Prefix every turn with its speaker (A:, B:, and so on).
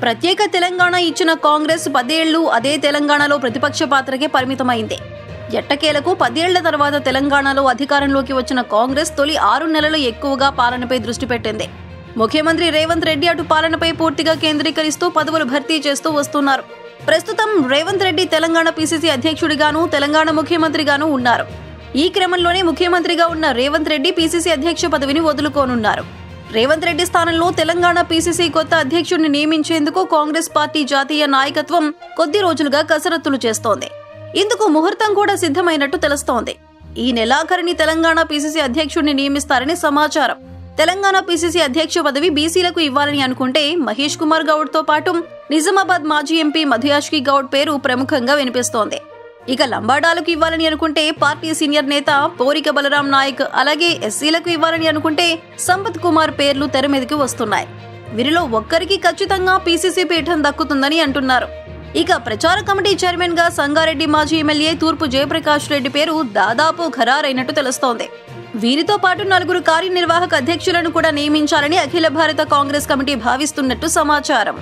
A: ప్రత్యేక తెలంగాణ ఇచ్చిన కాంగ్రెస్ 10 ఏళ్లు అదే తెలంగాణలో ప్రతిపక్ష పాత్రకే పరిమితమైంది. ఎట్టకేలకు 10 ఏళ్ల తర్వాత తెలంగాణలో అధికారంలోకి వచ్చిన కాంగ్రెస్ తొలి 6 నెలలు ఎక్కువగా పాలనపై దృష్టి పెట్టింది. ముఖ్యమంత్రి రేవంత్ రెడ్డి అటు పాలనపై పూర్తిగా కేంద్రీకరిస్తూ పదవులు భర్తీ చేస్తూ వస్తున్నారు. ప్రస్తుతం రేవంత్ రెడ్డి తెలంగాణ పీసీసీ అధ్యక్షుడిగాను, తెలంగాణ ముఖ్యమంత్రిగాను ఉన్నారు. ఈ క్రమంలోనే ముఖ్యమంత్రిగా ఉన్న రేవంత్ రెడ్డి పీసీసీ అధ్యక్ష పదవిని వదులుకోనున్నారు. రేవంత్ రెడ్డి స్థానంలో తెలంగాణ పీసీసీ కొత్త అధ్యక్షుడిని నియమించేందుకు కాంగ్రెస్ పార్టీ జాతీయ నాయకత్వం కొద్ది రోజులుగా కసరత్తులు చేస్తోంది. ఇందుకు ముహూర్తం కూడా సిద్ధమైనట్టు తెలుస్తోంది. ఈ నెలాఖరుని తెలంగాణ పీసీసీ అధ్యక్షుడిని నియమిస్తారని సమాచారం. తెలంగాణ పీసీసీ అధ్యక్ష పదవి బీసీలకు ఇవ్వాలని అనుకుంటే మహేష్ కుమార్ గౌడ్ తో పాటు నిజామాబాద్ మాజీ ఎంపీ మధుయాష్కి గౌడ్ పేరు ప్రముఖంగా వినిపిస్తోంది. ఇక లంబాడాలకు ఇవ్వాలని అనుకుంటే పార్టీ సీనియర్ నేత పోరిక బలరాం నాయక్, అలాగే ఎస్సీలకు ఇవ్వాలని అనుకుంటే సంపత్ కుమార్ పేర్లు తెర మీదకి వస్తున్నాయి. వీరిలో ఒక్కరికి ఖచ్చితంగా పీసీసీ పీఠం దక్కుతుందని అంటున్నారు. ఇక ప్రచార కమిటీ చైర్మన్ గా సంగారెడ్డి మాజీ ఎమ్మెల్యే తూర్పు జయప్రకాష్ రెడ్డి పేరు దాదాపు ఖరారైనట్టు తెలుస్తోంది. వీరితో పాటు 4 కార్యనిర్వాహక అధ్యక్షులను కూడా నియమించాలని అఖిల భారత కాంగ్రెస్ కమిటీ భావిస్తున్నట్టు సమాచారం.